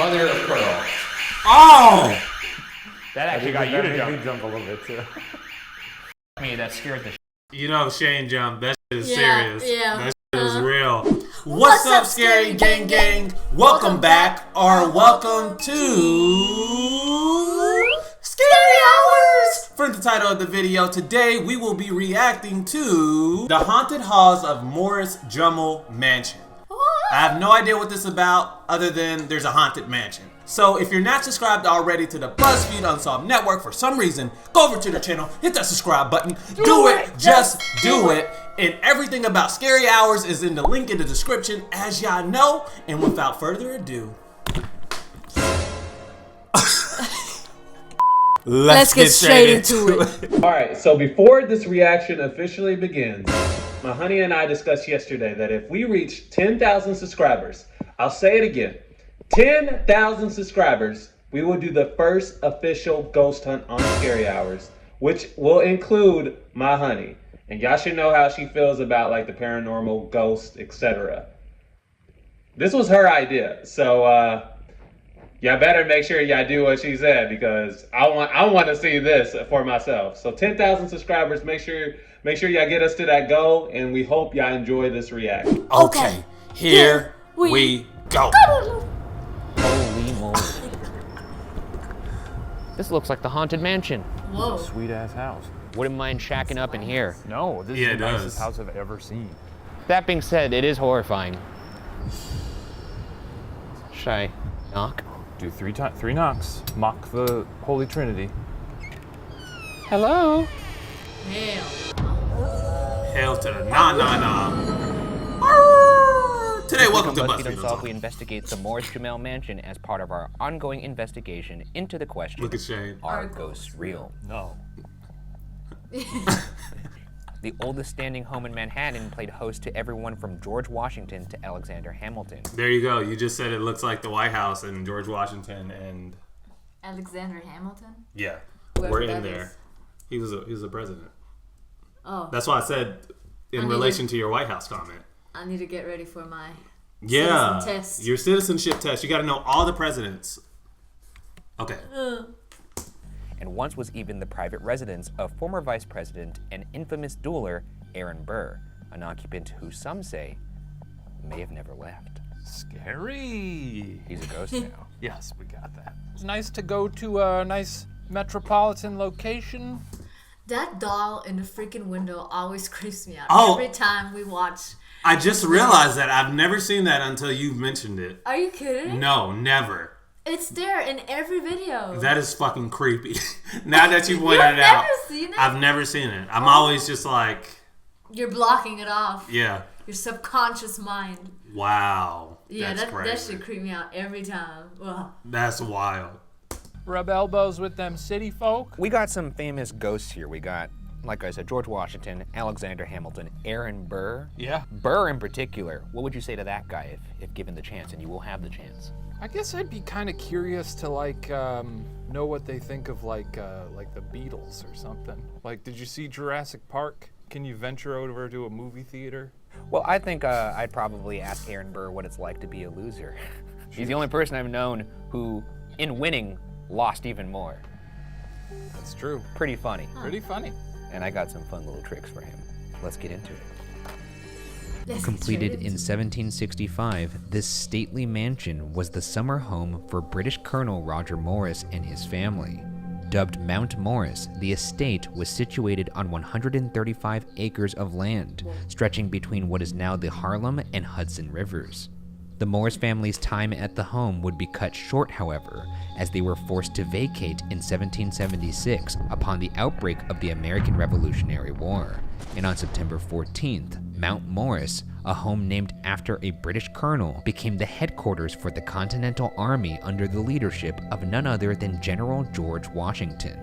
mother of pearl. Oh! That actually got you to That made jump. me jump a little bit too. Me, that scared the You know Shane jumped. That shit is Yeah, serious. yeah. That shit is real. What's up, Scary Gang Gang? Welcome back, or welcome to Scary Hours! For the title of the video, today we will be reacting to the haunted halls of Morris-Jumel Mansion. I have no idea what this is about other than there's a haunted mansion. So if you're not subscribed already to the Buzzfeed Unsolved network for some reason, go over to the channel, hit that subscribe button, do it, just do it. And everything about Scary Hours is in the link in the description, as y'all know. And without further ado, let's get straight into it. Alright, so before this reaction officially begins, my honey and I discussed yesterday that if we reach 10,000 subscribers, I'll say it again, 10,000 subscribers, we will do the first official ghost hunt on Scary Hours, which will include my honey. And y'all should know how she feels about like the paranormal, ghosts, etc. This was her idea, so y'all better make sure y'all do what she said, because I want to see this for myself. So 10,000 subscribers, make sure y'all get us to that goal, and we hope y'all enjoy this reaction. Okay, here we go. Holy moly. This looks like the Haunted Mansion. Whoa. Sweet ass house. Wouldn't mind shacking up in here. No, this Yeah, is it the does. nicest house I've ever seen. That being said, it is horrifying. Should I knock? Do three knocks. Mock the Holy Trinity. Hello? Hell. Hail to the nah. Today, welcome to Buzzfeed Buzzfeed Unsolved. We Unsolved. investigate the Morris-Jumel mansion as part of our ongoing investigation into the question: Look at Shane. are ghosts real? No. The oldest standing home in Manhattan played host to everyone from George Washington to Alexander Hamilton. There you go. You just said it looks like the White House and George Washington and Alexander Hamilton? yeah, Whoever we're in that there. is. He was a president. Oh, That's why I said in relation to your White House comment. I need to get ready for my Yeah, citizen test. your citizenship test. You got to know all the presidents. Okay. And once was even the private residence of former vice president and infamous dueler Aaron Burr, an occupant who some say may have never left. Scary. He's a ghost now. Yes, we got that. It's nice to go to a nice metropolitan location. That doll in the freaking window always creeps me out. Oh. Every time we watch. I just realized that I've never seen that until you've mentioned it. Are you kidding? No, never. It's there in every video. That is fucking creepy. Now that you pointed You've it out, never seen it? I've never seen it. I'm always just like, You're blocking it off. yeah, Your subconscious mind. wow. Yeah, That's that crazy. should creep me out every time. Ugh. That's wild. Rub elbows with them city folk. We got some famous ghosts here. We got, like I said, George Washington, Alexander Hamilton, Aaron Burr. Yeah. Burr in particular. What would you say to that guy if given the chance, and you will have the chance? I guess I'd be kind of curious to know what they think of like the Beatles or something. Like, did you see Jurassic Park? Can you venture over to a movie theater? Well, I think I'd probably ask Aaron Burr what it's like to be a loser. He's the only person I've known who, in winning, lost even more. That's true. Pretty funny. Pretty funny. And I got some fun little tricks for him. Let's get into it. Let's get Completed straight in into 1765, this stately mansion was the summer home for British Colonel Roger Morris and his family. Dubbed Mount Morris, the estate was situated on 135 acres of land, stretching between what is now the Harlem and Hudson rivers. The Morris family's time at the home would be cut short, however, as they were forced to vacate in 1776 upon the outbreak of the American Revolutionary War. And on September 14th, Mount Morris, a home named after a British colonel, became the headquarters for the Continental Army under the leadership of none other than General George Washington.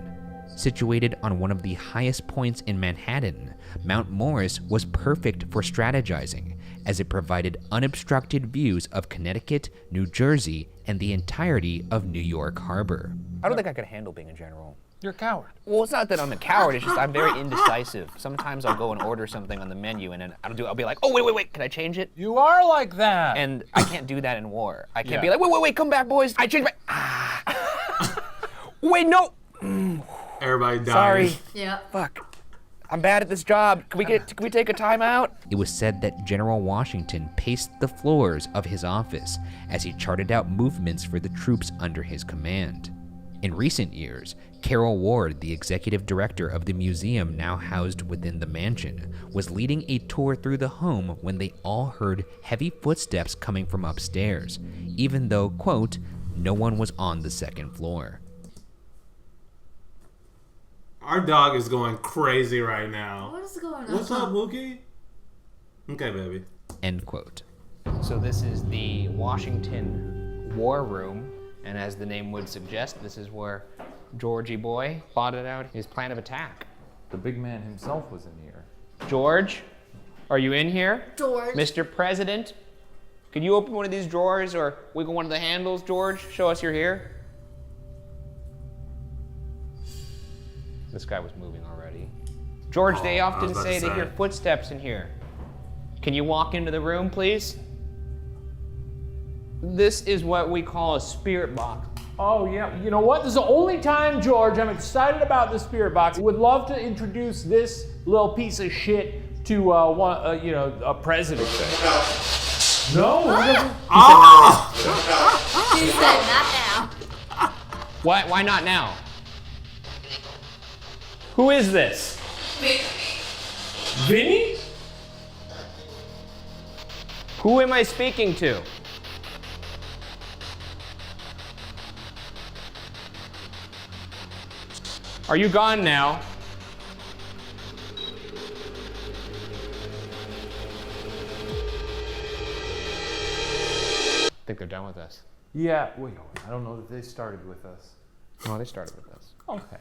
Situated on one of the highest points in Manhattan, Mount Morris was perfect for strategizing, as it provided unobstructed views of Connecticut, New Jersey, and the entirety of New York Harbor. I don't think I could handle being a general. You're a coward. Well, it's not that I'm a coward, it's just I'm very indecisive. Sometimes I'll go and order something on the menu and then I'll be like, oh, wait, can I change it? You are like that. And I can't do that in war. I can't be like, wait, come back, boys. I changed wait, no. Everybody dies. Sorry. Yeah. Fuck. I'm bad at this job. Can we take a timeout? It was said that General Washington paced the floors of his office as he charted out movements for the troops under his command. In recent years, Carol Ward, the executive director of the museum now housed within the mansion, was leading a tour through the home when they all heard heavy footsteps coming from upstairs, even though, quote, no one was on the second floor. Our dog is going crazy right now. What is going on? What's up, Mookie? Okay, baby. End quote. So this is the Washington War Room, and as the name would suggest, this is where Georgie boy plotted out his plan of attack. The big man himself was in here. George, are you in here? George. Mr. President, could you open one of these drawers or wiggle one of the handles, George? Show us you're here. This guy was moving already. George, they often say they hear footsteps in here. Can you walk into the room, please? This is what we call a spirit box. Oh yeah, you know what? This is the only time, George, I'm excited about the spirit box. Would love to introduce this little piece of shit to a president. No. He said not now. Why not now? Who is this? Vinny? Who am I speaking to? Are you gone now? I think they're done with us. Yeah, wait, I don't know that they started with us. No, they started with us. Okay.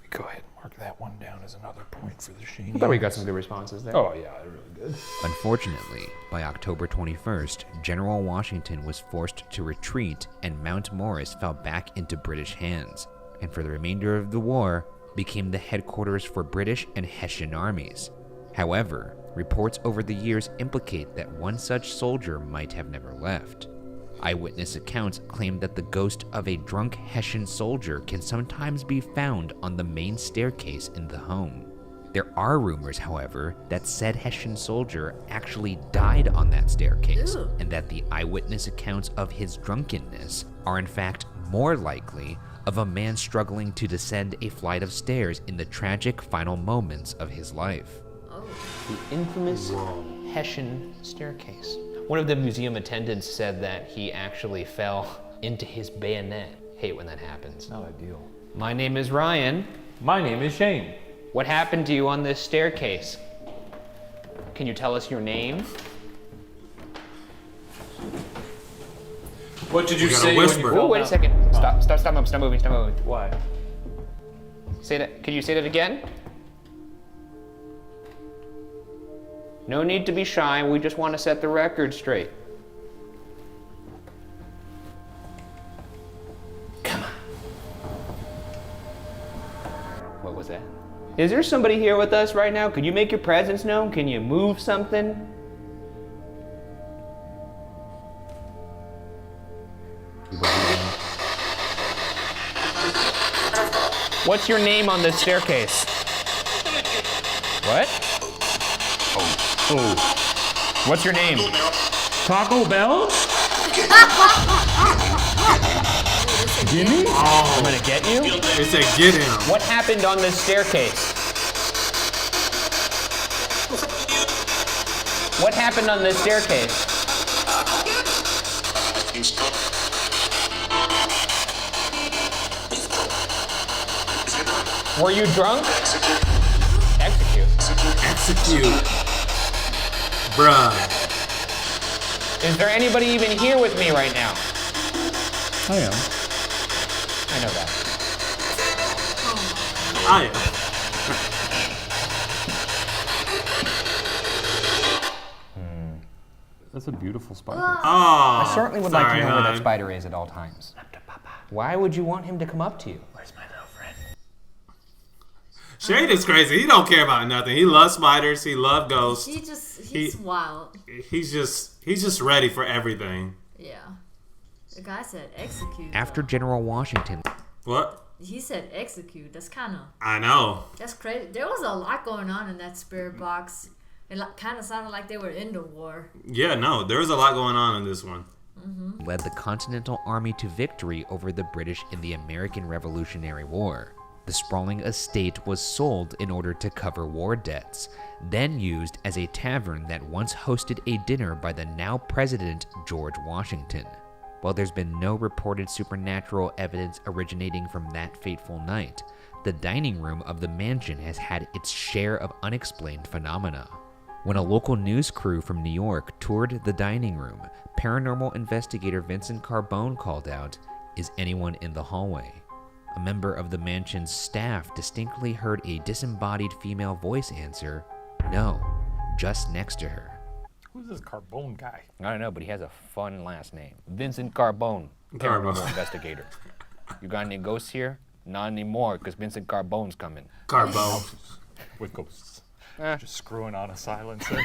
Go ahead and mark that one down as another point for the Shane. I thought we got some good responses there. Oh yeah, they're really good. Unfortunately, by October 21st, General Washington was forced to retreat and Mount Morris fell back into British hands, and for the remainder of the war, became the headquarters for British and Hessian armies. However, reports over the years implicate that one such soldier might have never left. Eyewitness accounts claim that the ghost of a drunk Hessian soldier can sometimes be found on the main staircase in the home. There are rumors, however, that said Hessian soldier actually died on that staircase, Ew. and that the eyewitness accounts of his drunkenness are in fact more likely of a man struggling to descend a flight of stairs in the tragic final moments of his life. The infamous Hessian staircase. One of the museum attendants said that he actually fell into his bayonet. Hate when that happens. Not ideal. My name is Ryan. My name is Shane. What happened to you on this staircase? Can you tell us your name? What did you gotta say whisper. when you Oh, fell wait a down? second. Stop moving. Why? Say that. Could you say that again? No need to be shy. We just want to set the record straight. Come on. What was that? Is there somebody here with us right now? Could you make your presence known? Can you move something? What's your name on this staircase? What? Oh. What's your name? Taco Bell? Jimmy? I'm gonna get you? They said get him. What happened on this staircase? What happened on this staircase? Were you drunk? Execute. Execute. Bruh. Is there anybody even here with me right now? I am. I know that. I am. That's a beautiful spider. Oh, I certainly would like to sorry, know where that hon. spider is at all times. Why would you want him to come up to you? Where's my little friend? Shade is crazy. He don't care about nothing. He loves spiders. He loves ghosts. He's wild. He's just ready for everything. Yeah. The guy said execute. After though. General Washington, What? He said execute. That's kind of... I know. That's crazy. There was a lot going on in that spirit box. It kind of sounded like they were in the war. Yeah, no. There was a lot going on in this one. led the Continental Army to victory over the British in the American Revolutionary War. The sprawling estate was sold in order to cover war debts, then used as a tavern that once hosted a dinner by the now President George Washington. While there's been no reported supernatural evidence originating from that fateful night, the dining room of the mansion has had its share of unexplained phenomena. When a local news crew from New York toured the dining room, paranormal investigator Vincent Carbone called out, "Is anyone in the hallway?" A member of the mansion's staff distinctly heard a disembodied female voice answer, "No, just next to her." Who's this Carbone guy? I don't know, but he has a fun last name. Vincent Carbone, paranormal investigator. You got any ghosts here? Not anymore, because Vincent Carbone's coming. Carbone. With ghosts. Just screwing on a silencer.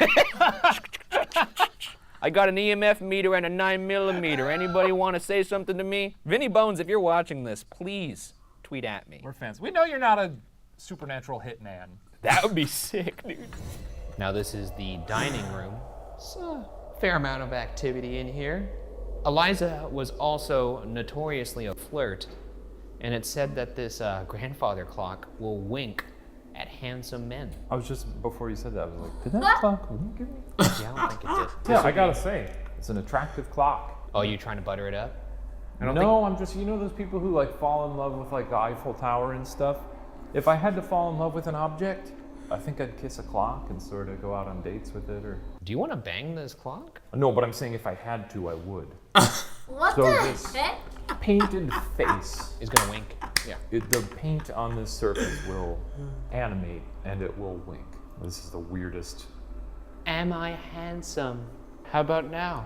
I got an EMF meter and a 9mm. Anybody want to say something to me? Vinny Bones, if you're watching this, please tweet at me. We're fans. We know you're not a supernatural hitman. That would be sick, dude. Now this is the dining room. It's a fair amount of activity in here. Eliza was also notoriously a flirt, and it's said that this grandfather clock will wink at handsome men. I was just, before you said that, I was like, did that clock wink at me? Yeah, I don't think it did. Yeah, I gotta say, it's an attractive clock. Oh, you trying to butter it up? No, I'm just, you know those people who like fall in love with like the Eiffel Tower and stuff? If I had to fall in love with an object, I think I'd kiss a clock and sort of go out on dates with it, or... Do you want to bang this clock? No, but I'm saying if I had to, I would. What So the this- heck? Painted face. Is gonna wink. Yeah. The paint on this surface will animate and it will wink. This is the weirdest. Am I handsome? How about now?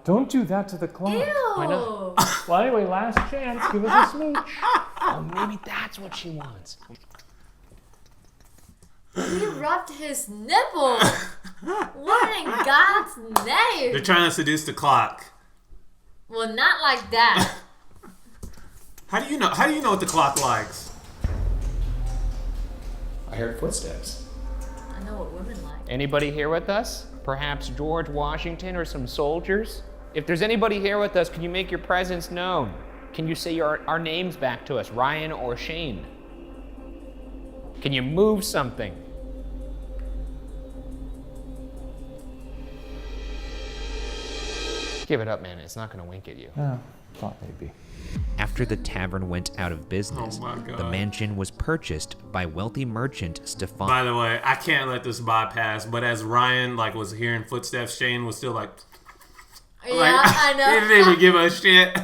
Don't do that to the clock. Why not? Ew. Well, anyway, last chance. Give us a smooch. Oh, maybe that's what she wants. He rubbed his nipple. What in God's name? They're trying to seduce the clock. Well, not like that. How do you know? How do you know what the clock likes? I heard footsteps. I know what women like. Anybody here with us? Perhaps George Washington or some soldiers? If there's anybody here with us, can you make your presence known? Can you say our names back to us, Ryan or Shane? Can you move something? Give it up, man. It's not gonna wink at you. Yeah, thought maybe. After the tavern went out of business, Oh my God. the mansion was purchased by wealthy merchant Stefan. By the way, I can't let this bypass. But as Ryan was hearing footsteps, Shane was still like, Yeah, I know. he didn't even give a shit.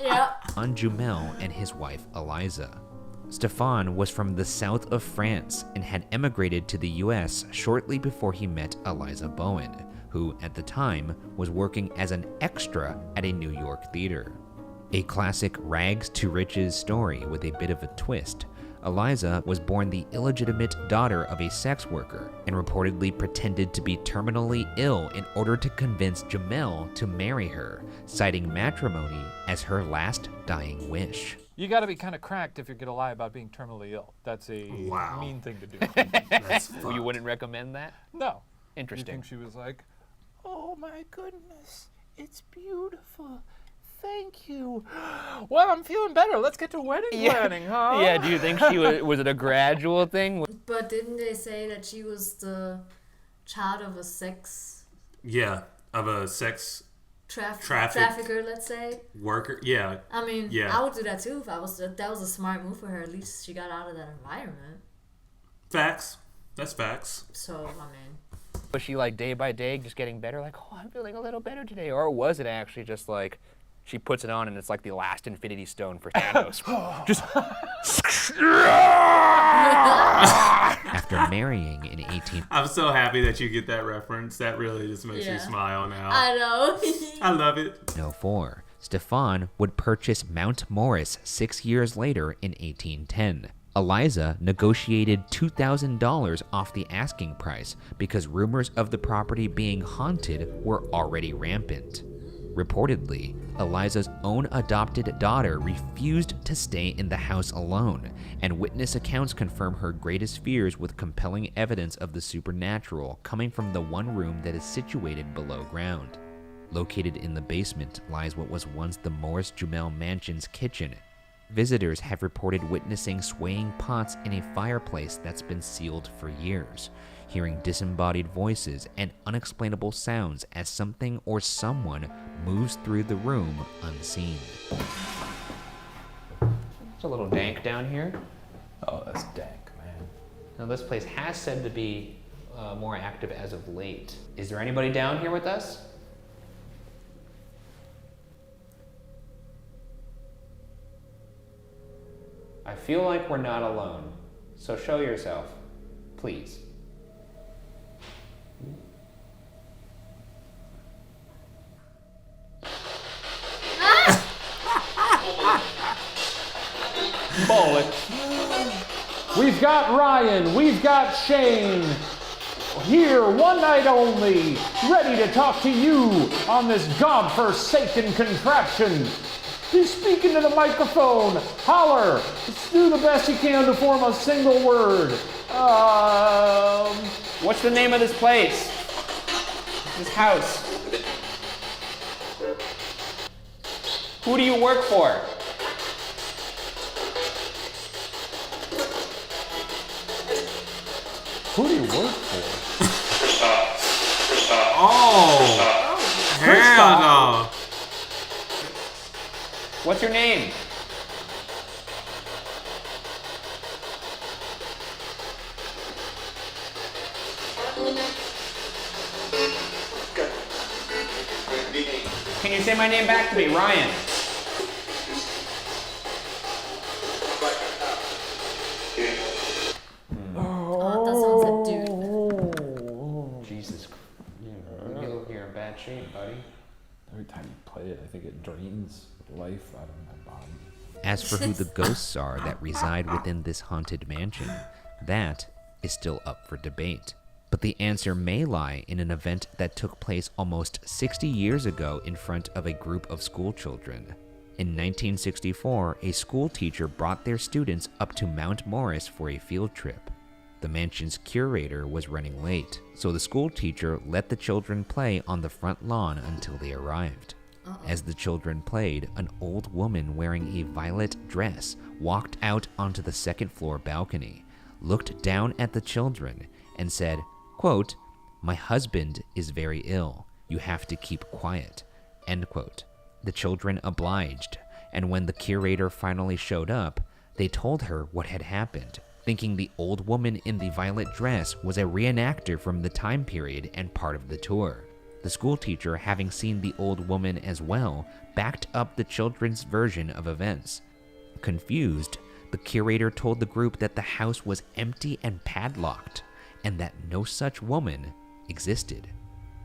Yeah. Morris-Jumel and his wife Eliza. Stefan was from the south of France and had emigrated to the US shortly before he met Eliza Bowen, who at the time was working as an extra at a New York theater. A classic rags to riches story with a bit of a twist. Eliza was born the illegitimate daughter of a sex worker and reportedly pretended to be terminally ill in order to convince Jumel to marry her, citing matrimony as her last dying wish. You gotta be kind of cracked if you're gonna lie about being terminally ill. That's a Wow. mean thing to do. That's You wouldn't recommend that? No. You Interesting. think she was like, oh my goodness, it's beautiful. Thank you. Well, I'm feeling better. Let's get to wedding planning, huh? Yeah, do you think she was it a gradual thing? But didn't they say that she was the child of a sex Yeah, of a sex Traffic. trafficker, let's say? worker. Yeah, I mean, Yeah. I would do that too if I was. That was a smart move for her. At least she got out of that environment. facts. That's facts. So, I mean, Was she like day by day just getting better? Like, oh, I'm feeling a little better today. Or was it actually just like she puts it on and it's like the last Infinity Stone for Thanos? Just After marrying in 18... I'm so happy that you get that reference. That really just makes me Yeah. smile now. I know. I love it. 1804, Stefan would purchase Mount Morris 6 years later in 1810. Eliza negotiated $2,000 off the asking price because rumors of the property being haunted were already rampant. Reportedly, Eliza's own adopted daughter refused to stay in the house alone, and witness accounts confirm her greatest fears with compelling evidence of the supernatural coming from the one room that is situated below ground. Located in the basement lies what was once the Morris-Jumel mansion's kitchen. Visitors have reported witnessing swaying pots in a fireplace that's been sealed for years, hearing disembodied voices and unexplainable sounds as something or someone moves through the room unseen. It's a little dank down here. Oh, that's dank, man. Now, this place has said to be more active as of late. Is there anybody down here with us? I feel like we're not alone, so show yourself, please. Bollocks. We've got Ryan, we've got Shane, here one night only, ready to talk to you on this godforsaken contraption. He's speaking to the microphone. Holler. Let's do the best you can to form a single word. What's the name of this place? This house? Who do you work for? Who do you work for? Oh, hell no. What's your name? Can you say my name back to me, Ryan? Oh, that sounds like dude. Jesus. You're in bad shape, buddy. Every time you play it, I think it drains life out of my body. As for who the ghosts are that reside within this haunted mansion, that is still up for debate. But the answer may lie in an event that took place almost 60 years ago in front of a group of school children. In 1964, a school teacher brought their students up to Mount Morris for a field trip. The mansion's curator was running late, so the school teacher let the children play on the front lawn until they arrived. As the children played, an old woman wearing a violet dress walked out onto the second floor balcony, looked down at the children, and said, quote, "My husband is very ill. You have to keep quiet." End quote. The children obliged, and when the curator finally showed up, they told her what had happened, thinking the old woman in the violet dress was a reenactor from the time period and part of the tour. The school teacher, having seen the old woman as well, backed up the children's version of events. Confused, the curator told the group that the house was empty and padlocked, and that no such woman existed.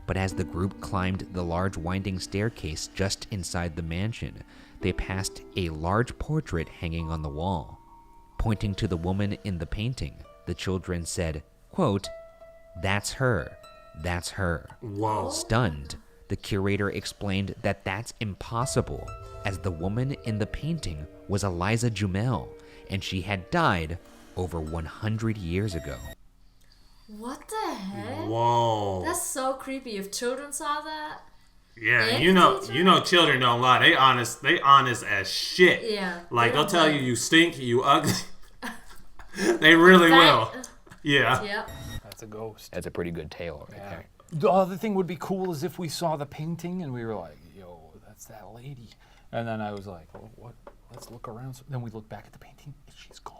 But as the group climbed the large winding staircase just inside the mansion, they passed a large portrait hanging on the wall. Pointing to the woman in the painting, the children said, quote, "That's her. That's her." Whoa. Stunned, the curator explained that that's impossible, as the woman in the painting was Eliza Jumel, and she had died over 100 years ago. What the heck? Whoa. That's so creepy. If children saw that. Yeah, And you know, teacher? children don't lie. They honest as shit. Yeah. Like they they'll don't tell lie. you stink, you ugly. They really will. Yeah. Yep. That's a ghost. That's a pretty good tale right there. The other thing would be cool is if we saw the painting and we were like, yo, that's that lady. And then I was like, well, what? Let's look around. So then we look back at the painting and she's gone.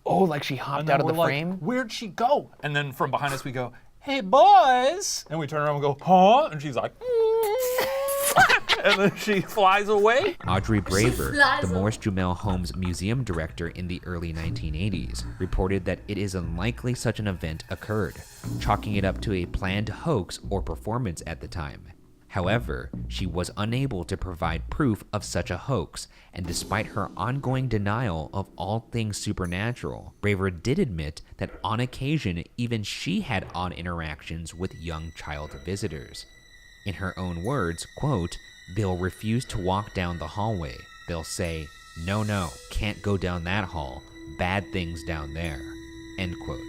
Oh, like she And hopped then out of we're the like, frame? Where'd she go? And then from behind us we go, hey, boys. And we turn around and go, huh? And she's like, and then she flies away. Audrey Braver, flies the away. Morris-Jumel home's museum director in the early 1980s, reported that it is unlikely such an event occurred, chalking it up to a planned hoax or performance at the time. However, she was unable to provide proof of such a hoax, and despite her ongoing denial of all things supernatural, Braver did admit that on occasion even she had odd interactions with young child visitors. In her own words, quote, "They'll refuse to walk down the hallway. They'll say, 'No, can't go down that hall. Bad things down there.'" End quote.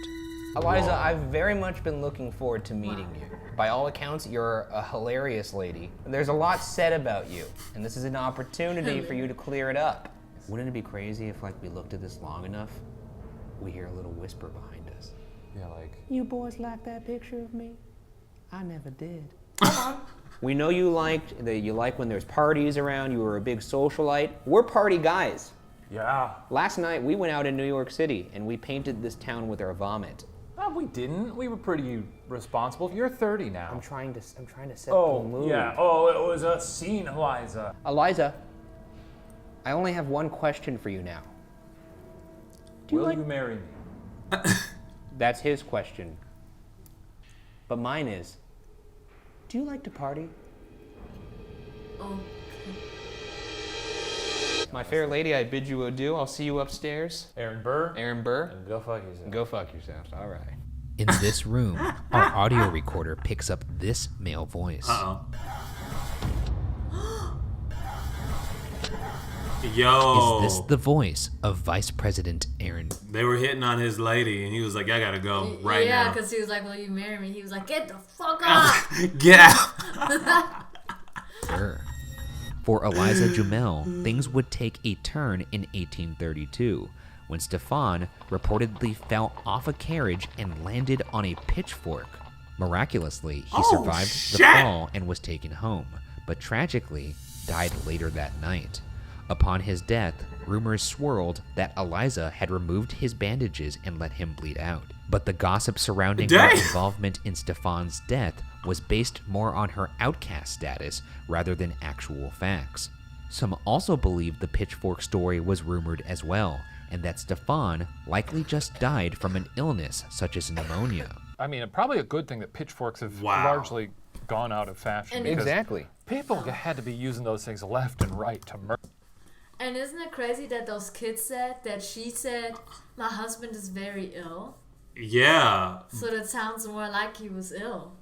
Eliza, I've very much been looking forward to meeting you. By all accounts, you're a hilarious lady. There's a lot said about you, and this is an opportunity for you to clear it up. Wouldn't it be crazy if, like, we looked at this long enough, we hear a little whisper behind us? Yeah, like, You boys like that picture of me? I never did. We know you like when there's parties around. You were a big socialite. We're party guys. yeah. Last night we went out in New York City and we painted this town with our vomit. No, we didn't. We were pretty responsible. You're 30 now. I'm trying to set the Oh, mood. yeah. Oh, it was a scene, Eliza. Eliza, I only have one question for you now. Will you marry me? That's his question. But mine is, do you like to party? Oh. My fair lady, I bid you adieu. I'll see you upstairs. Aaron Burr? Aaron Burr, Go fuck yourself. go fuck yourselves. All right. In this room, our audio recorder picks up this male voice. Yo. Is this the voice of Vice President Aaron? They were hitting on his lady, and he was like, I gotta go right Yeah, now. because he was like, "Will you marry me?" He was like, "Get the fuck up!" Get out. Burr. For Eliza Jumel, things would take a turn in 1832 when Stefan reportedly fell off a carriage and landed on a pitchfork. Miraculously, he survived the fall and was taken home, but tragically died later that night. Upon his death, rumors swirled that Eliza had removed his bandages and let him bleed out. But the gossip surrounding her involvement in Stefan's death was based more on her outcast status rather than actual facts. Some also believed the pitchfork story was rumored as well, and that Stefan likely just died from an illness such as pneumonia. I mean, probably a good thing that pitchforks have largely gone out of fashion. And because Exactly. People had to be using those things left and right to murder. And isn't it crazy that those kids said that she said, "My husband is very ill"? Yeah. So that sounds more like he was ill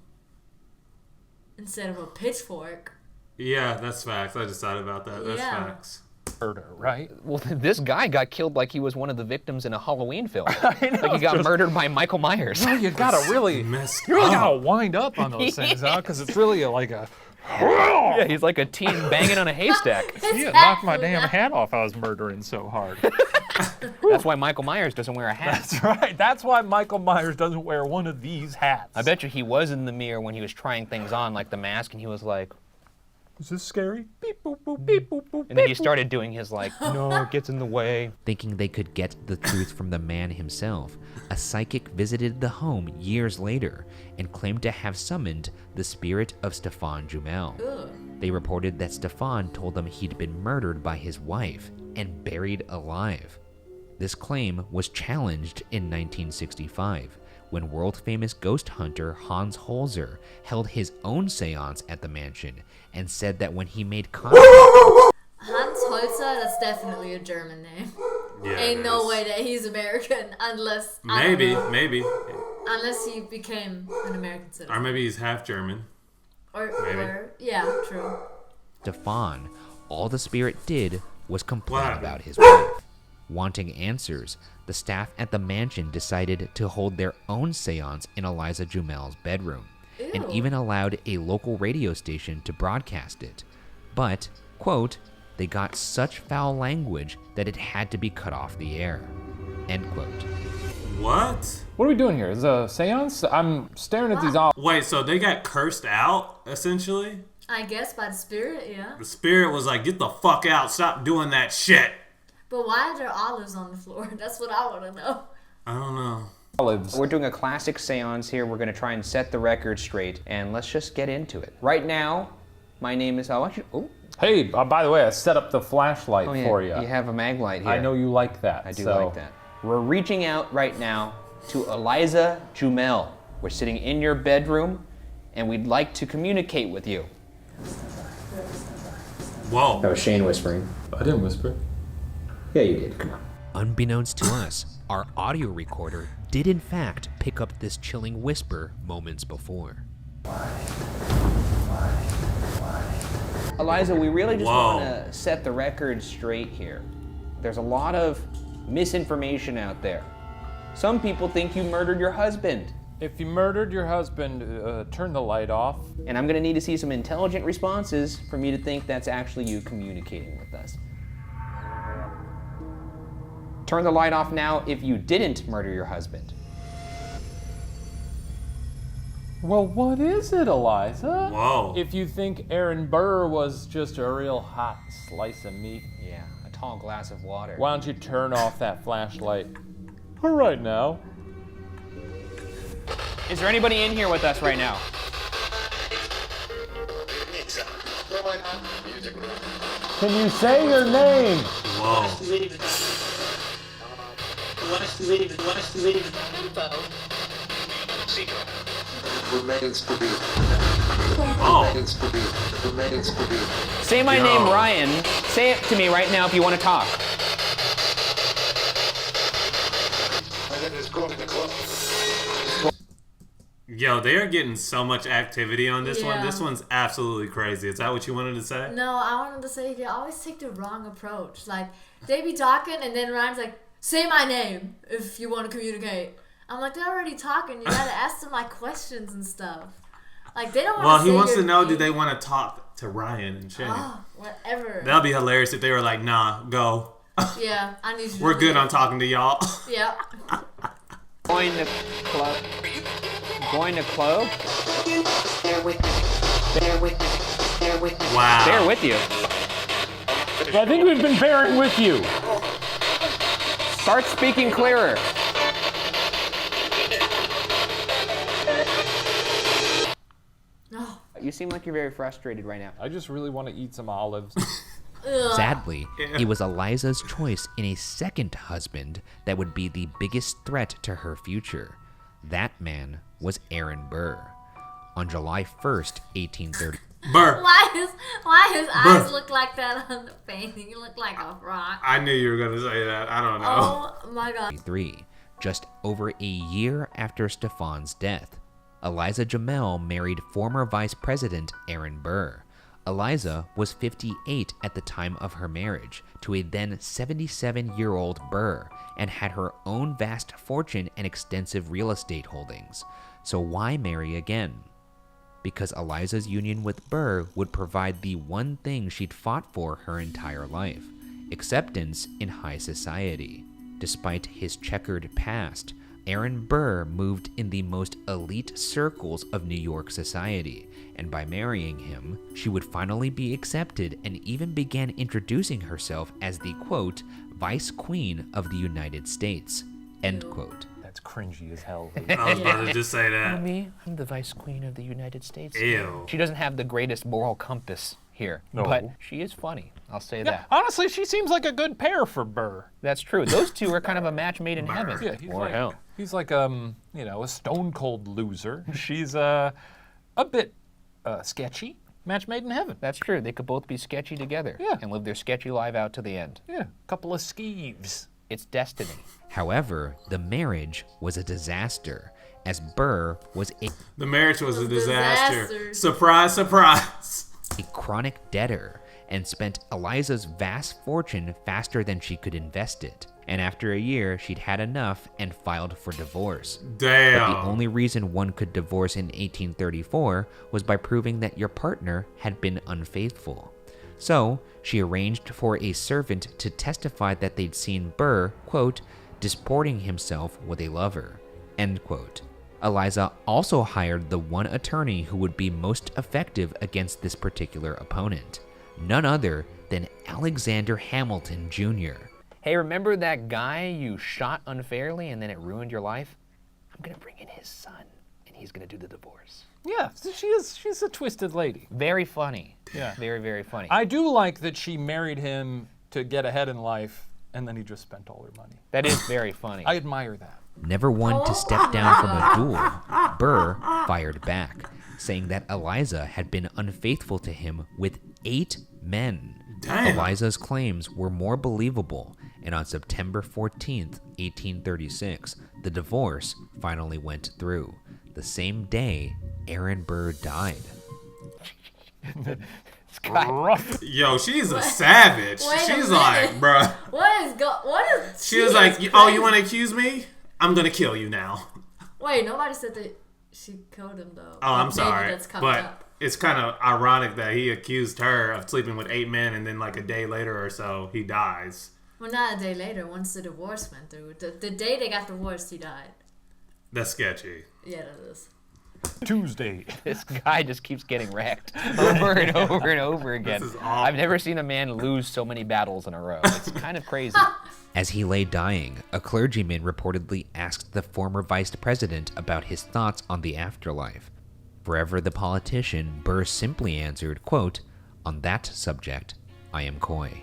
instead of a pitchfork. Yeah, that's facts. I just thought about that. That's Yeah. facts. Murder, right? Well, this guy got killed like he was one of the victims in a Halloween film. Like he got murdered by Michael Myers. You gotta really gotta wind up on those things, huh? Because it's really like a. Yeah, he's like a teen banging on a haystack. Yeah, knocked my damn hat off. I was murdering so hard. That's why Michael Myers doesn't wear a hat. That's right. That's why Michael Myers doesn't wear one of these hats. I bet you he was in the mirror when he was trying things on, like the mask, and he was like, Is this scary? Beep, boop, boop, beep, boop, boop, and then he started doing his like, no, it gets in the way. Thinking they could get the truth from the man himself, a psychic visited the home years later and claimed to have summoned the spirit of Stefan Jumel. Ugh. They reported that Stefan told them he'd been murdered by his wife and buried alive. This claim was challenged in 1965 when world-famous ghost hunter Hans Holzer held his own seance at the mansion and said that when he made contact... Hans Holzer, that's definitely a German name. Yeah, Ain't it no is. way that he's American unless I don't know, Maybe. unless he became an American Or citizen. maybe he's half German. Or yeah, true. Stefan, all the spirit did was complain What? about his wife. Wanting answers, the staff at the mansion decided to hold their own seance in Eliza Jumel's bedroom, and Ew. even allowed a local radio station to broadcast it. But, quote, they got such foul language that it had to be cut off the air, end quote. What? What are we doing here? Is it a seance? I'm staring at these olives. Wait, so they got cursed out, essentially? I guess by the spirit, yeah. The spirit was like, get the fuck out, stop doing that shit. But why are there olives on the floor? That's what I want to know. I don't know. We're doing a classic seance here. We're going to try and set the record straight, and let's just get into it. Right now, my name is... I want you... Oh, Hey, by the way, I set up the flashlight yeah, for you. you have a mag light here. I know you like that. I do so. like that. We're reaching out right now to Eliza Jumel. We're sitting in your bedroom, and we'd like to communicate with you. Whoa. That was Shane whispering. I didn't whisper. Yeah, you did. Come on. Unbeknownst to us, our audio recorder did in fact pick up this chilling whisper moments before. Eliza, we really just want to set the record straight here. There's a lot of misinformation out there. Some people think you murdered your husband. If you murdered your husband, turn the light off. And I'm gonna need to see some intelligent responses for me to think that's actually you communicating with us. Turn the light off now if you didn't murder your husband. Well, what is it, Eliza? Whoa. If you think Aaron Burr was just a real hot slice of meat, Yeah, a tall glass of water. why don't you turn off that flashlight? All right now. Is there anybody in here with us right now? Can you say your name? Whoa. Say my name, Ryan. Say it to me right now if you want to talk. Yo, they are getting so much activity on this one. Yeah. This one's absolutely crazy. Is that what you wanted to say? No, I wanted to say they always take the wrong approach. Like, they be talking, and then Ryan's like, say my name if you want to communicate. I'm like, they're already talking. You gotta ask them like questions and stuff. Like, they don't want to Well, say he wants your to know, name. do they want to talk to Ryan and Shane? Oh, whatever. That'd be hilarious if they were like, nah, go. Yeah, I need you to We're good leave. on talking to y'all. Yeah. Going to club. Going to club? Wow. Bear with you. I think we've been bearing with you. Start speaking clearer. Oh, You seem like you're very frustrated right now. I just really want to eat some olives. Sadly, it was Eliza's choice in a second husband that would be the biggest threat to her future. That man was Aaron Burr. On July 1st, 1830. Burr. why his eyes look like that on the painting? He looked like a rock. I knew you were going to say that. I don't know. Oh my god. Just over a year after Stefan's death, Morris-Jumel married former Vice President Aaron Burr. Eliza was 58 at the time of her marriage to a then 77-year-old Burr and had her own vast fortune and extensive real estate holdings. So why marry again? Because Eliza's union with Burr would provide the one thing she'd fought for her entire life: acceptance in high society. Despite his checkered past, Aaron Burr moved in the most elite circles of New York society, and by marrying him, she would finally be accepted and even began introducing herself as the, quote, Vice Queen of the United States, end quote. That's cringy as hell. I was about to just say that. Me? I'm the Vice Queen of the United States. Ew. She doesn't have the greatest moral compass here, No. but she is funny. I'll say that. Honestly, she seems like a good pair for Burr. That's true. Those two are kind of a match made in heaven. Yeah, he's or like, hell. he's like a stone cold loser. She's a bit sketchy. Match made in heaven. That's true. They could both be sketchy together Yeah. and live their sketchy life out to the end. Yeah, couple of skeeves. It's destiny. However, the marriage was a disaster, as Burr was The marriage was a disaster. Disaster. Surprise, surprise. a chronic debtor and spent Eliza's vast fortune faster than she could invest it. And after a year, she'd had enough and filed for divorce. Damn. But the only reason one could divorce in 1834 was by proving that your partner had been unfaithful. So, she arranged for a servant to testify that they'd seen Burr, quote, disporting himself with a lover, end quote. Eliza also hired the one attorney who would be most effective against this particular opponent, none other than Alexander Hamilton Jr. Hey, remember that guy you shot unfairly and then it ruined your life? I'm gonna bring in his son, and he's gonna do the divorce. Yeah, she's a twisted lady. Very funny. Yeah. Very, very funny. I do like that she married him to get ahead in life, and then he just spent all her money. That is very funny. I admire that. Never one to step down from a duel, Burr fired back, saying that Eliza had been unfaithful to him with 8 men. Damn. Eliza's claims were more believable, and on September 14th, 1836, the divorce finally went through. The same day, Aaron Burr died. Yo, she's a savage. Wait a She's minute. like, bruh. What is She was like, oh, you want to accuse me? I'm going to kill you now. Wait, nobody said that she killed him though. Oh, I'm Maybe sorry. that's coming But up. it's kind of ironic that he accused her of sleeping with 8 men and then like a day later or so, he dies. Well, not a day later. Once the divorce went through, the day they got divorced, he died. That's sketchy. Yeah, that is. Tuesday. This guy just keeps getting wrecked over and over and over again. This is awful. I've never seen a man lose so many battles in a row. It's kind of crazy. As he lay dying, a clergyman reportedly asked the former vice president about his thoughts on the afterlife. Forever the politician, Burr simply answered, quote, "On that subject, I am coy."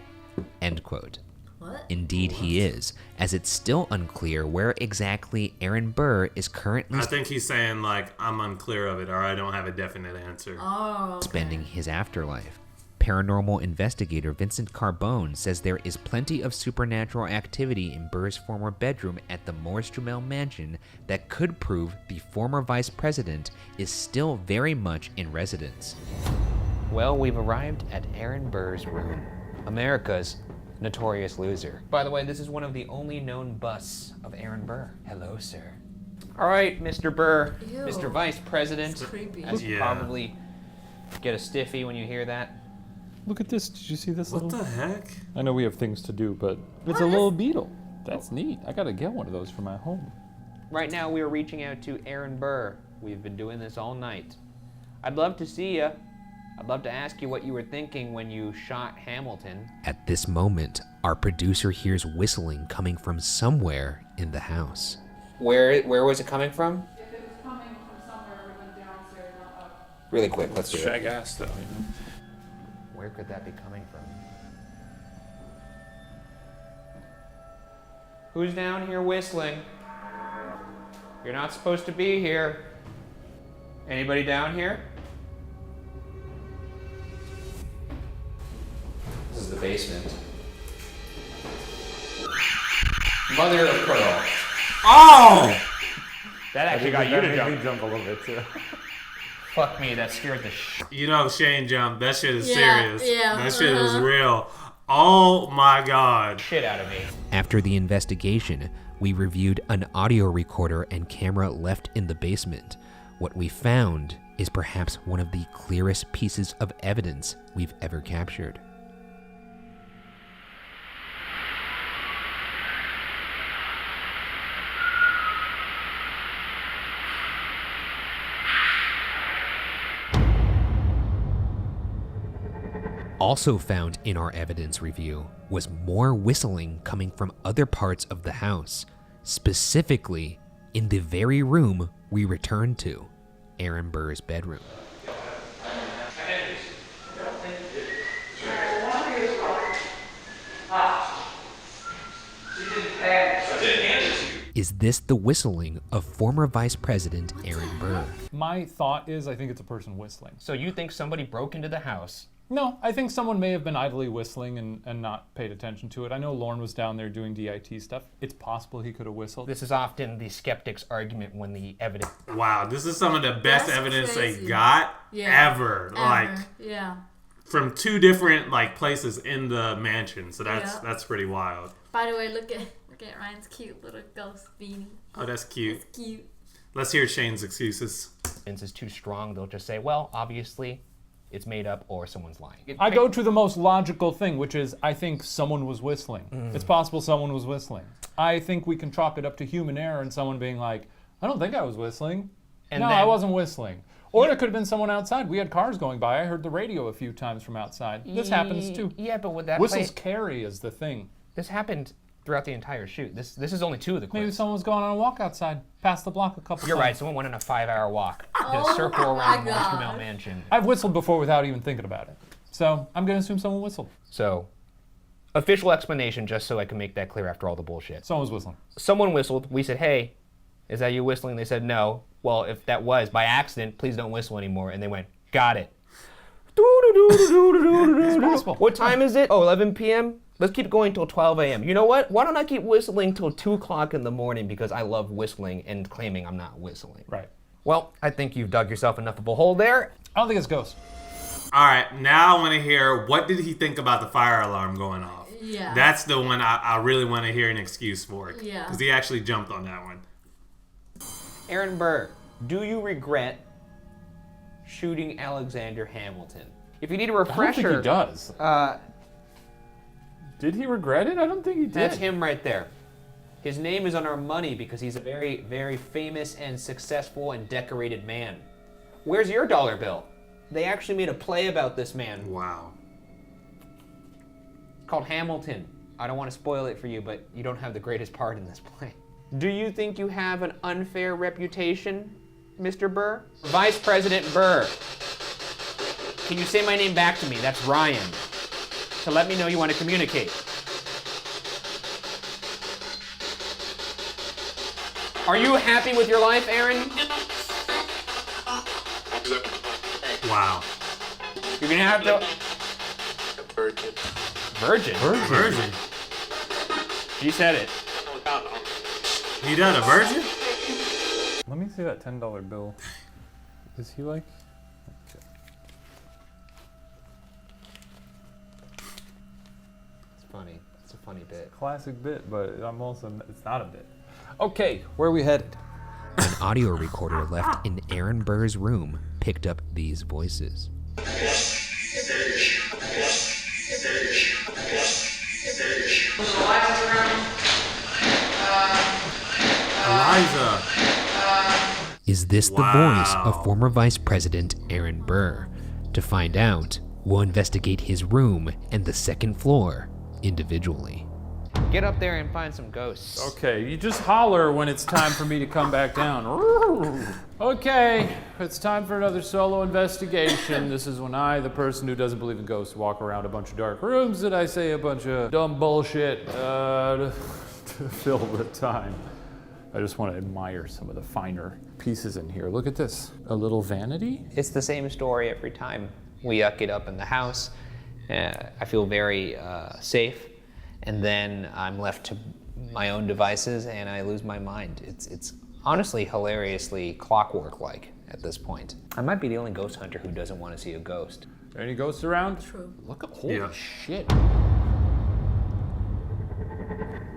End quote. What? Indeed he is, as it's still unclear where exactly Aaron Burr is currently I think he's saying like, I'm unclear of it or I don't have a definite answer. Oh. Okay. spending his afterlife. Paranormal investigator Vincent Carbone says there is plenty of supernatural activity in Burr's former bedroom at the Morris-Jumel mansion that could prove the former vice president is still very much in residence. Well, we've arrived at Aaron Burr's room, America's notorious loser. By the way, this is one of the only known busts of Aaron Burr. Hello, sir. All right, Mr. Burr, Ew. Mr. Vice President. It's creepy. As you Yeah. probably get a stiffy when you hear that. Look at this. Did you see this What little? the heck? I know we have things to do, but it's a little beetle. That's neat. I gotta get one of those for my home. Right now, we are reaching out to Aaron Burr. We've been doing this all night. I'd love to see you. I'd love to ask you what you were thinking when you shot Hamilton. At this moment, our producer hears whistling coming from somewhere in the house. Where was it coming from? If it was coming from somewhere, it would have been downstairs, not up. Really quick, let's do it. Shag ass though. Where could that be coming from? Who's down here whistling? You're not supposed to be here. Anybody down here? This is the basement. Mother of pearl. Oh! That actually got you to jump. jump a little bit too. Fuck me, that scared the You know Shane jumped. That shit is Yeah, serious. yeah, That shit is uh-huh. real. Oh my god. shit out of me. After the investigation, we reviewed an audio recorder and camera left in the basement. What we found is perhaps one of the clearest pieces of evidence we've ever captured. Also found in our evidence review was more whistling coming from other parts of the house, specifically in the very room we returned to, Aaron Burr's bedroom. Is this the whistling of former Vice President Aaron Burr? My thought is, I think it's a person whistling. So you think somebody broke into the house? No, I think someone may have been idly whistling and not paid attention to it. I know Lorne was down there doing DIT stuff. It's possible he could have whistled. This is often the skeptic's argument when the evidence. Wow, this is some of the best That's evidence they crazy. got Yeah. ever. Like Yeah. from 2 different like places in the mansion. So Yeah. that's pretty wild. By the way, look at Ryan's cute little ghost beanie. Oh, that's cute. It's cute. Let's hear Shane's excuses. Is too strong, they'll just say, well, obviously, it's made up or someone's lying. I go to the most logical thing, which is I think someone was whistling. It's possible someone was whistling. I think we can chalk it up to human error and someone being like, I don't think I was whistling. And No, then- I wasn't whistling. Or it could have been someone outside. We had cars going by. I heard the radio a few times from outside. This happens too. Yeah, but would that Whistles play? carry is the thing. This happened throughout the entire shoot. This is only 2 of the clips. Maybe someone was going on a walk outside, past the block a couple You're right. times. Someone went on a 5-hour walk, did a Oh circle my around God. Morris-Jumel Mansion. I've whistled before without even thinking about it. So I'm going to assume someone whistled. So, official explanation, just so I can make that clear after all the bullshit. Someone was whistling. Someone whistled. We said, hey, is that you whistling? They said, no. Well, if that was by accident, please don't whistle anymore. And they went, got it. It's possible. What time is it? Oh, 11 p.m.? Let's keep going till 12 a.m. You know what? Why don't I keep whistling till 2 o'clock in the morning because I love whistling and claiming I'm not whistling. Right. Well, I think you've dug yourself enough of a hole there. I don't think it's ghost. All right, now I want to hear, what did he think about the fire alarm going off? Yeah. That's the one I really want to hear an excuse for. Yeah. Because he actually jumped on that one. Aaron Burr, do you regret shooting Alexander Hamilton? If you need a I don't think refresher, he does. Did he regret it? I don't think he did. that's him right there. His name is on our money because he's a very, very famous and successful and decorated man. Where's your dollar bill? They actually made a play about this man. Wow. It's called Hamilton. I don't want to spoil it for you, but you don't have the greatest part in this play. Do you think you have an unfair reputation, Mr. Burr? Vice President Burr. Can you say my name back to me? That's Ryan. To let me know you want to communicate. Are you happy with your life, Aaron? Wow. You're gonna have to... Virgin. Virgin? Virgin? He said it. He done a virgin? Let me see that $10 bill. Is he like? Okay. It's funny. It's a funny bit. Classic bit, but it's not a bit. Okay, where are we headed? An audio recorder left in Aaron Burr's room picked up these voices. Eliza. Is this the voice of former Vice President Aaron Burr? To find out, we'll investigate his room and the second floor individually. Get up there and find some ghosts. Okay, you just holler when it's time for me to come back down. Okay, it's time for another solo investigation. This is when I, the person who doesn't believe in ghosts, walk around a bunch of dark rooms and I say a bunch of dumb bullshit to fill the time. I just want to admire some of the finer pieces in here. Look at this. A little vanity? It's the same story every time. We get up in the house. I feel very safe. And then I'm left to my own devices and I lose my mind. It's honestly hilariously clockwork-like at this point. I might be the only ghost hunter who doesn't want to see a ghost. Any ghosts around? True. Look at, holy Yeah. shit.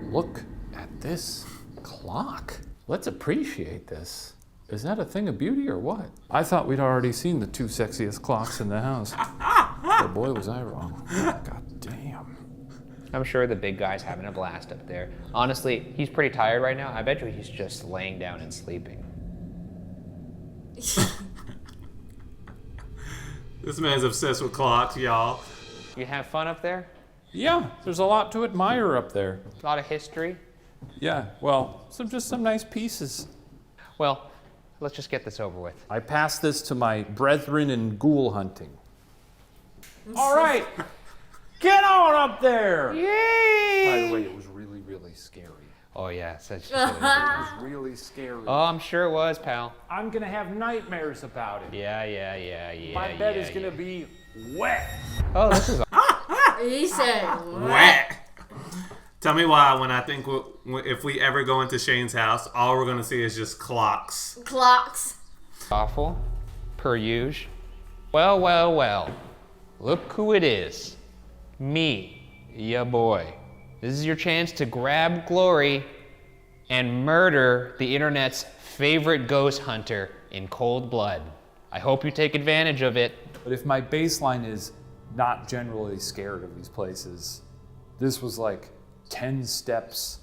Look at this clock. Let's appreciate this. Is that a thing of beauty or what? I thought we'd already seen the two sexiest clocks in the house. But boy, was I wrong. God damn. I'm sure the big guy's having a blast up there. Honestly, he's pretty tired right now. I bet you he's just laying down and sleeping. This man's obsessed with clocks, y'all. You have fun up there? Yeah, there's a lot to admire up there. A lot of history? Yeah, well, just some nice pieces. Well, let's just get this over with. I pass this to my brethren in ghoul hunting. All right, get on up there! Yay! By the way, it was really, really scary. Oh yeah, such It was really scary. Oh, I'm sure it was, pal. I'm gonna have nightmares about it. Yeah. My bed is gonna be wet. Oh, this is He said, Wet. Tell me why when I think if we ever go into Shane's house, all we're going to see is just clocks. clocks. awful, per usual. Well. Look who it is. Me, ya boy. This is your chance to grab glory and murder the internet's favorite ghost hunter in cold blood. I hope you take advantage of it. But if my baseline is not generally scared of these places, this was like 10 steps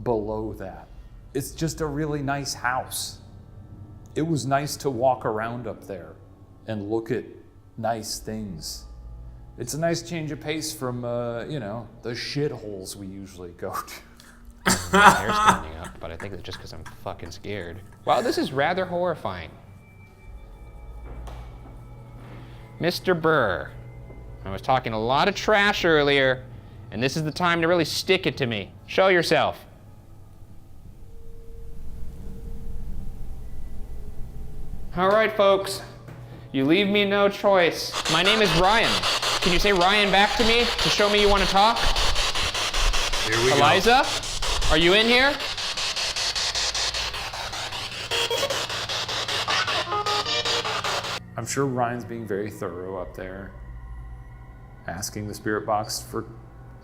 below that. It's just a really nice house. It was nice to walk around up there and look at nice things. It's a nice change of pace from, the shitholes we usually go to. My hair's standing up, but I think it's just because I'm fucking scared. Wow, this is rather horrifying. Mr. Burr, I was talking a lot of trash earlier, and this is the time to really stick it to me. Show yourself. All right, folks. You leave me no choice. My name is Ryan. Can you say Ryan back to me to show me you want to talk? Here we Eliza? Are you in here? I'm sure Ryan's being very thorough up there, asking the spirit box for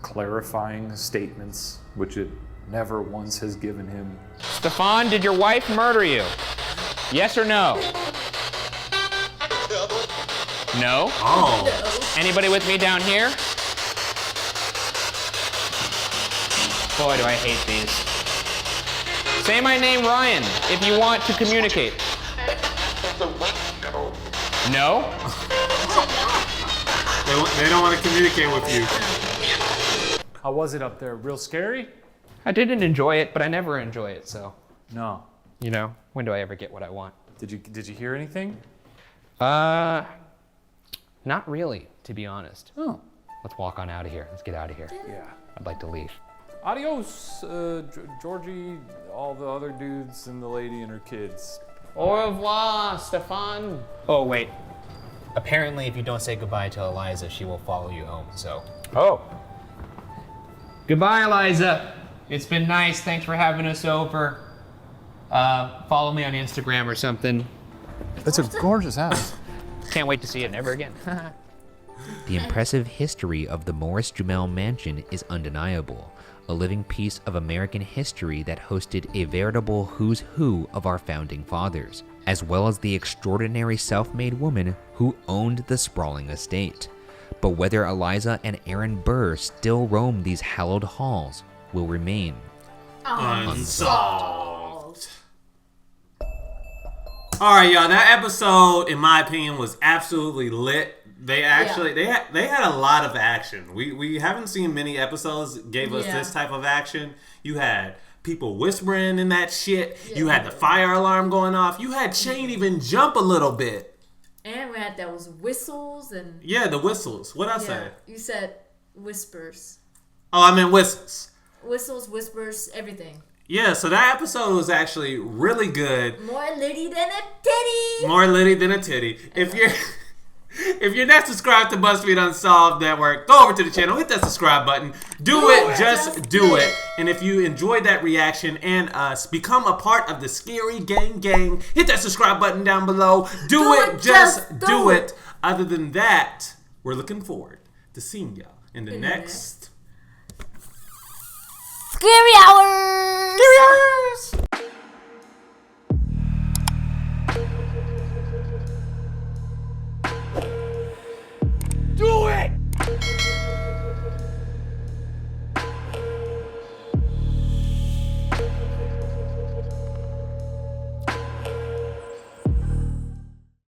clarifying statements, which it never once has given him. Stefan, did your wife murder you? Yes or no? No? Oh. Anybody with me down here? Boy, do I hate these. Say my name, Ryan, if you want to communicate. No? They don't want to communicate with you. How was it up there? Real scary? I didn't enjoy it, but I never enjoy it, so. No. You know, when do I ever get what I want? Did you hear anything? Not really, to be honest. Oh. Let's walk on out of here. Let's get out of here. Yeah. I'd like to leave. Adios, Georgie, all the other dudes, and the lady and her kids. Au revoir, Stefan. Oh, wait. Apparently, if you don't say goodbye to Eliza, she will follow you home, so. Oh. Goodbye, Eliza. It's been nice. Thanks for having us over. Follow me on Instagram or something. It's a gorgeous house. Can't wait to see it never again. The impressive history of the Morris-Jumel mansion is undeniable, a living piece of American history that hosted a veritable who's who of our founding fathers, as well as the extraordinary self-made woman who owned the sprawling estate. But whether Eliza and Aaron Burr still roam these hallowed halls will remain Unsolved. All right, y'all. That episode, in my opinion, was absolutely lit. They actually they had a lot of action. We haven't seen many episodes gave us this type of action. You had people whispering in that shit. Yeah. You had the fire alarm going off. You had Shane even jump a little bit. And we had those whistles and... Yeah, the whistles. What'd I say? You said whispers. Oh, I meant whistles. Whistles, whispers, everything. Yeah, so that episode was actually really good. More litty than a titty. More litty than a titty. If you're not subscribed to Buzzfeed Unsolved Network, go over to the channel, hit that subscribe button. Do it, just do it. And if you enjoyed that reaction and us, become a part of the Scary Gang. Hit that subscribe button down below. Do it, just do it. Other than that, we're looking forward to seeing y'all in the next... Scary Hours! Scary Hours!